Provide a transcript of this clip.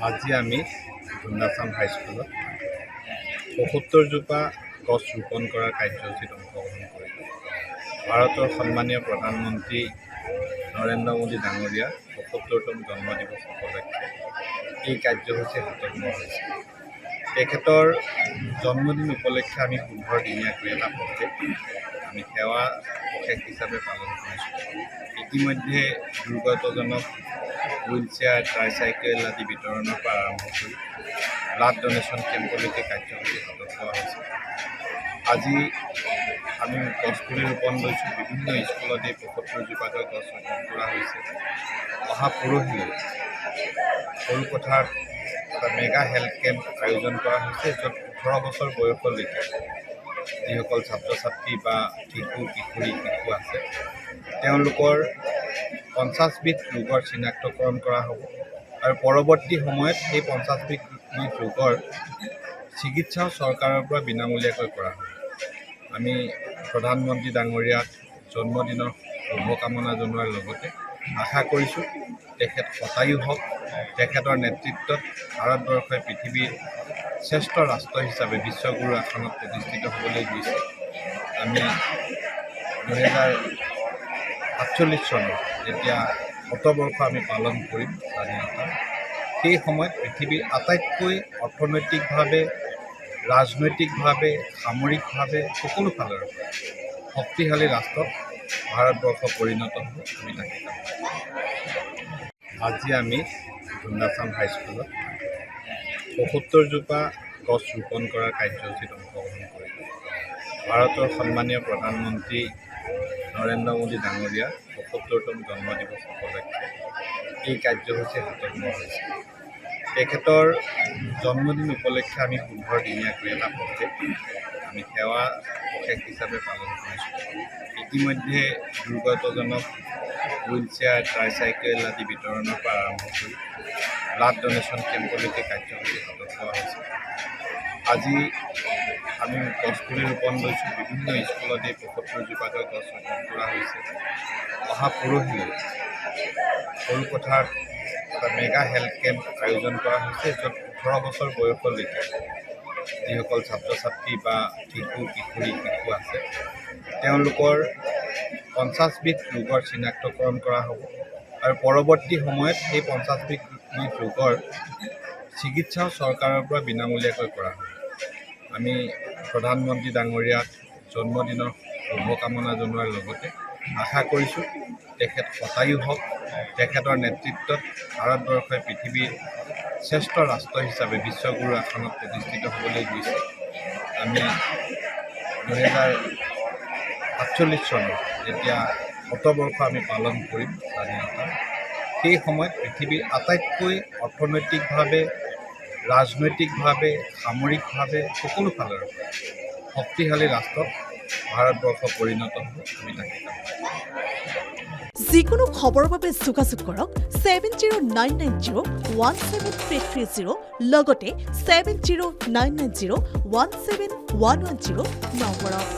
আজি আমি ধুন্দাচাম হাইস্কুলত ৭৫জোপা গছ ৰোপণ কৰাৰ কাৰ্যসূচীত অংশগ্ৰহণ কৰিলোঁ। ভাৰতৰ সন্মানীয় প্ৰধানমন্ত্ৰী নৰেন্দ্ৰ মোদী ডাঙৰীয়াৰ ৭৫তম জন্মদিৱস উপলক্ষে এই কাৰ্যসূচী হাতত লোৱা হৈছে। তেখেতৰ জন্মদিন উপলক্ষে আমি ১৫ দিনীয়াকৈ এটা প্ৰজেক্ট আমি সেৱা প্ৰশেষ হিচাপে পালন কৰিছোঁ। ইতিমধ্যে দুৰ্গতজনক হুইল চেয়াৰ, ট্ৰাইচাইকেল আদি বিতৰণৰ পৰা আৰম্ভ কৰি ব্লাড ডনেশ্যন কেম্পলৈকে কাৰ্যসূচী হাতত লোৱা হৈছে। আজি আমি গছপুলি ৰোপণ লৈছোঁ। বিভিন্ন স্কুলত এই ৭৫জোপাকৈ গছ ৰোপণ কৰা হৈছে। অহা পৰহিলৈ সৰুপথাৰত এটা মেগা হেল্থ কেম্প আয়োজন কৰা হৈছে, য'ত ১৮ বছৰ বয়সলৈকে যিসকল ছাত্ৰ ছাত্ৰী বা শিশু আছে তেওঁলোকৰ ৫০বিধ ৰোগৰ চিনাক্তকৰণ কৰা হ'ব আৰু পৰৱৰ্তী সময়ত সেই ৫০বিধ ৰোগৰ চিকিৎসাও চৰকাৰৰ পৰা বিনামূলীয়াকৈ কৰা হ'ব। আমি প্ৰধানমন্ত্ৰী ডাঙৰীয়াক জন্মদিনৰ শুভকামনা জনোৱাৰ লগতে আশা কৰিছোঁ তেখেত শতায়ু হওক। তেখেতৰ নেতৃত্বত ভাৰতবৰ্ষই পৃথিৱীৰ শ্ৰেষ্ঠ ৰাষ্ট্ৰ হিচাপে বিশ্বগুৰু আসনত প্ৰতিষ্ঠিত হ'বলৈ গৈছে। আমি ২০৪৮ চনত যেতিয়া ১০০ বৰ্ষ আমি পালন কৰিম স্বাধীনতা, সেই সময়ত পৃথিৱীৰ আটাইতকৈ অৰ্থনৈতিকভাৱে, ৰাজনৈতিকভাৱে, সামৰিকভাৱে সকলো ফালৰ পৰা শক্তিশালী ৰাষ্ট্ৰত ভাৰতবৰ্ষ পৰিণত হ'ব। আমি তাকে আজি আমি ধুন্দাচাম হাইস্কুলত ৭৫জোপা গছ ৰোপণ কৰাৰ কাৰ্যসূচীত অংশগ্ৰহণ কৰিলোঁ। ভাৰতৰ সন্মানীয় প্ৰধানমন্ত্ৰী নৰেন্দ্ৰ মোদী ডাঙৰীয়াৰ ৭৫তম জন্মদিৱস উপলক্ষে এই কাৰ্যসূচী হাতত লোৱা হৈছে। তেখেতৰ জন্মদিন উপলক্ষে আমি ১৫ দিনীয়াকৈ এটা প্ৰজেক্ট আমি সেৱা প্ৰশেষ হিচাপে পালন কৰিছোঁ। ইতিমধ্যে দুৰ্গতজনক হুইল চেয়াৰ, ট্ৰাইচাইকেল আদি বিতৰণৰ পৰা আৰম্ভ কৰি ব্লাড ডনেশ্যন কেম্পলৈকে কাৰ্যসূচী হাতত লোৱা হৈছে। আজি আমি গছপুলি ৰোপণ লৈছোঁ। বিভিন্ন স্কুলত এই ৭৫জোপাকৈ গছ ৰোপণ কৰা হৈছে। অহা পৰহিলৈ সৰুপথাৰত এটা মেগা হেল্থ কেম্প আয়োজন কৰা হৈছে, য'ত ১৮ বছৰ বয়সলৈকে যিসকল ছাত্ৰ ছাত্ৰী বা শিশু আছে তেওঁলোকৰ ৫০বিধ ৰোগৰ চিনাক্তকৰণ কৰা হ'ব আৰু পৰৱৰ্তী সময়ত সেই ৫০বিধ ৰোগৰ চিকিৎসাও চৰকাৰৰ পৰা বিনামূলীয়াকৈ কৰা হ'ব। আমি প্ৰধানমন্ত্ৰী ডাঙৰীয়াক জন্মদিনৰ শুভকামনা জনোৱাৰ লগতে আশা কৰিছোঁ তেখেত শতায়ু হওক। তেখেতৰ নেতৃত্বত ভাৰতবৰ্ষই পৃথিৱীৰ শ্ৰেষ্ঠ ৰাষ্ট্ৰ হিচাপে বিশ্বগুৰু আসনত প্ৰতিষ্ঠিত হ'বলৈ গৈছে। আমি ২০৪৮ চনত যেতিয়া ১০০ বৰ্ষ আমি পালন কৰিম স্বাধীনতা, সেই সময়ত পৃথিৱীৰ আটাইতকৈ অৰ্থনৈতিকভাৱে, ৰাজনৈতিকভাৱে, সামৰিকভাৱে সকলো ফালৰ পৰা শক্তিশালী ৰাষ্ট্ৰত ভাৰতবৰ্ষ পৰিণত হ'ব। আমি তাকে যিকোনো খবৰৰ বাবে যোগাযোগ কৰক 7099017330 লগতে 7099017110 নম্বৰত।